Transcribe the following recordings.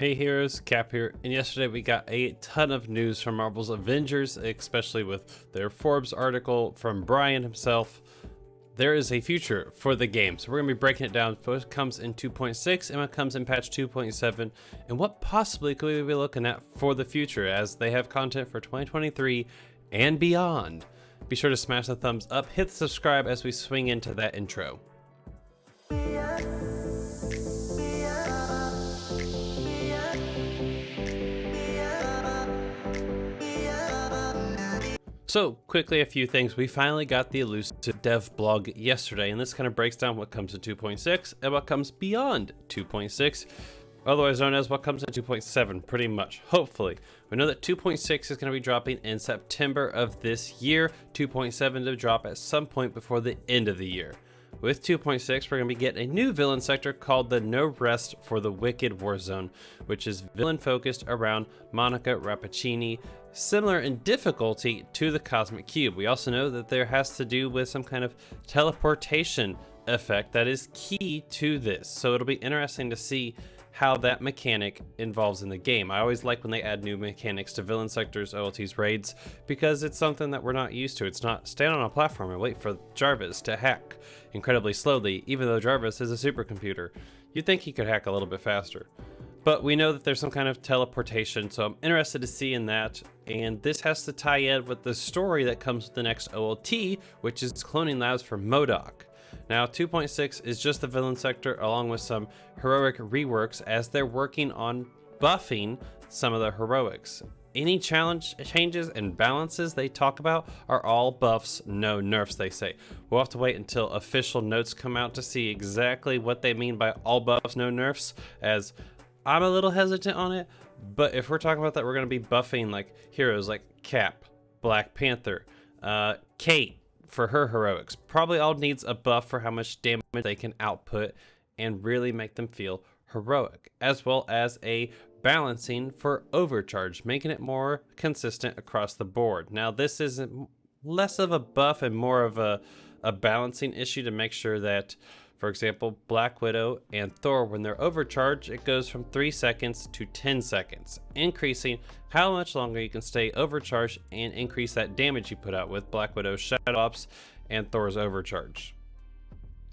Hey heroes, Cap here, and yesterday we got a ton of news from Marvel's Avengers, especially with their Forbes article from Brian himself. There is a future for the game, so we're going to be breaking it down for what comes in 2.6 and what comes in patch 2.7, and what possibly could we be looking at for the future as they have content for 2023 and beyond. Be sure to smash the thumbs up, hit the subscribe as we swing into that intro. So quickly, a few things. We finally got the elusive dev blog yesterday, and this kind of breaks down what comes in 2.6 and what comes beyond 2.6, otherwise known as what comes in 2.7, pretty much, hopefully. We know that 2.6 is going to be dropping in September of this year, 2.7 to drop at some point before the end of the year. With 2.6, we're going to be getting a new villain sector called the No Rest for the Wicked Warzone, which is villain focused around Monica Rappaccini, similar in difficulty to the Cosmic Cube. We also know that there has to do with some kind of teleportation effect that is key to this, so it'll be interesting to see how that mechanic involves in the game. I always like when they add new mechanics to villain sectors, OLTs, raids, because it's something that we're not used to. It's not stand on a platform and wait for Jarvis to hack incredibly slowly, even though Jarvis is a supercomputer. You'd think he could hack a little bit faster. But we know that there's some kind of teleportation, so I'm interested to see in that. And this has to tie in with the story that comes with the next OLT, which is cloning labs for MODOK. Now 2.6 is just the villain sector along with some heroic reworks as they're working on buffing some of the heroics. Any challenge changes and balances they talk about are all buffs, no nerfs, they say. We'll have to wait until official notes come out to see exactly what they mean by all buffs, no nerfs, as I'm a little hesitant on it. But if we're talking about that, we're going to be buffing like heroes like Cap, Black Panther, Kate, for her heroics. Probably all needs a buff for how much damage they can output and really make them feel heroic, as well as a balancing for overcharge, making it more consistent across the board. Now this is less of a buff and more of a balancing issue to make sure that, for example, Black Widow and Thor, when they're overcharged, it goes from 3 seconds to 10 seconds, increasing how much longer you can stay overcharged and increase that damage you put out with Black Widow's Shadow Ops and Thor's overcharge.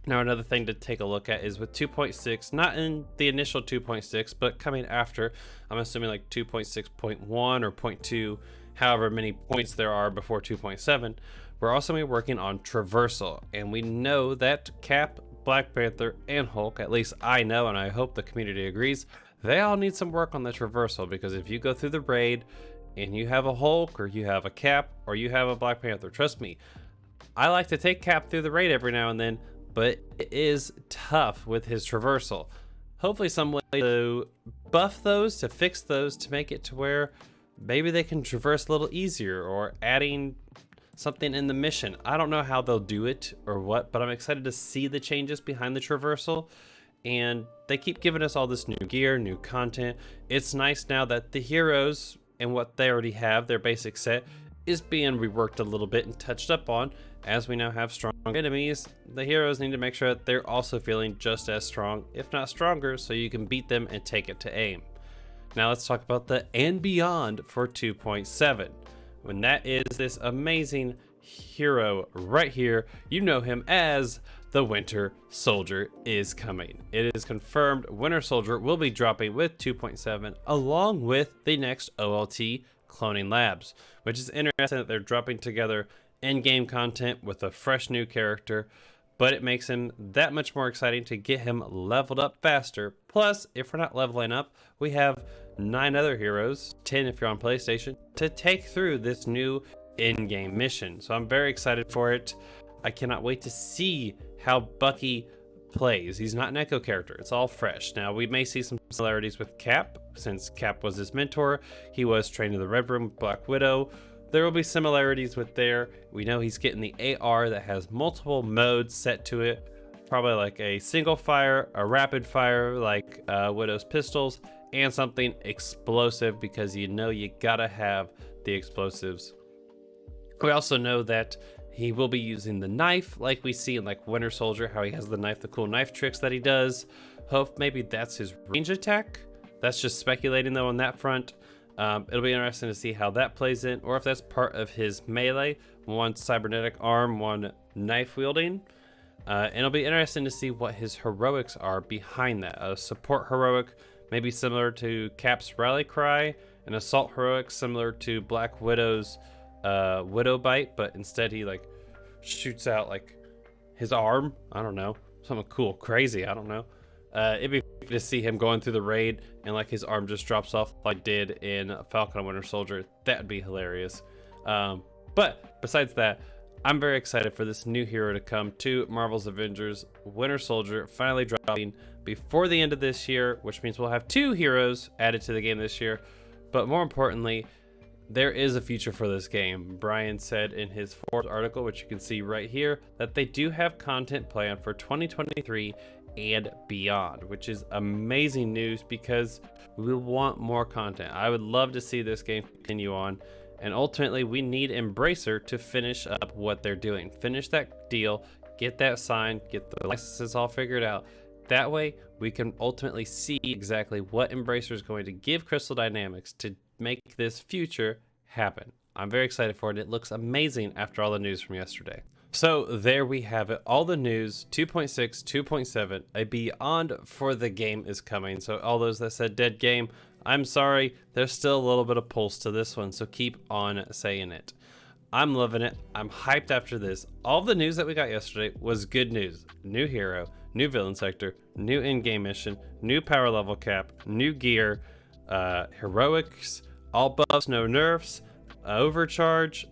Now another thing to take a look at is with 2.6, not in the initial 2.6, but coming after, I'm assuming like 2.6.1 or 0.2, however many points there are before 2.7, we're also going to be working on traversal, and we know that Cap, Black Panther, and Hulk, at least I know and I hope the community agrees, they all need some work on the traversal, because if you go through the raid and you have a Hulk or you have a Cap or you have a Black Panther, trust me, I like to take Cap through the raid every now and then, but it is tough with his traversal. Hopefully some way to buff those, to fix those, to make it to where maybe they can traverse a little easier, or adding something in the mission. I don't know how they'll do it or what, but I'm excited to see the changes behind the traversal. And they keep giving us all this new gear, new content. It's nice now that the heroes and what they already have, their basic set, is being reworked a little bit and touched up on. As we now have strong enemies, the heroes need to make sure that they're also feeling just as strong, if not stronger, so you can beat them and take it to aim. Now let's talk about the and beyond for 2.7. When that is this amazing hero right here, you know him as the Winter Soldier is coming. It is confirmed Winter Soldier will be dropping with 2.7 along with the next OLT, Cloning Labs, which is interesting that they're dropping together in-game content with a fresh new character, but it makes him that much more exciting to get him leveled up faster. Plus, if we're not leveling up, we have 9 other heroes, 10 if you're on PlayStation, to take through this new in-game mission. So I'm very excited for it. I cannot wait to see how Bucky plays. He's not an Echo character, it's all fresh. Now we may see some similarities with Cap, since Cap was his mentor. He was trained in the Red Room with Black Widow. There will be similarities with there. We know he's getting the AR that has multiple modes set to it, probably like a single fire, a rapid fire like Widow's pistols, and something explosive, because you know you gotta have the explosives. We also know that he will be using the knife like we see in like Winter Soldier, how he has the knife, the cool knife tricks that he does. Hope maybe that's his range attack. That's just speculating though on that front. It'll be interesting to see how that plays in, or if that's part of his melee. One cybernetic arm, one knife wielding. And it'll be interesting to see what his heroics are behind that. A support heroic, maybe similar to Cap's rally cry, an assault heroic similar to Black Widow's Widow Bite, but instead he like shoots out like his arm. I don't know, something cool, crazy. I don't know. It'd be to see him going through the raid and like his arm just drops off like did in Falcon and Winter Soldier. That would be hilarious. But besides that, I'm very excited for this new hero to come to Marvel's Avengers. Winter Soldier finally dropping before the end of this year, which means we'll have 2 heroes added to the game this year. But more importantly, there is a future for this game. Brian said in his Forbes article, which you can see right here, that they do have content planned for 2023 and beyond, which is amazing news because we want more content. I would love to see this game continue on, and ultimately we need Embracer to finish up what they're doing. Finish that deal, get that signed, get the licenses all figured out. That way we can ultimately see exactly what Embracer is going to give Crystal Dynamics to make this future happen. I'm very excited for it. It looks amazing after all the news from yesterday. So there we have it. All the news, 2.6, 2.7, a Beyond for the game is coming. So all those that said dead game, I'm sorry. There's still a little bit of pulse to this one. So keep on saying it. I'm loving it. I'm hyped after this. All the news that we got yesterday was good news. New hero, new villain sector, new in-game mission, new power level cap, new gear, heroics, all buffs, no nerfs, overcharge.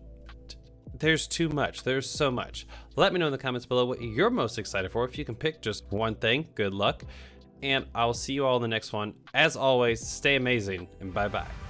There's too much. There's so much. Let me know in the comments below what you're most excited for. If you can pick just one thing, good luck. And I'll see you all in the next one. As always, stay amazing and bye-bye.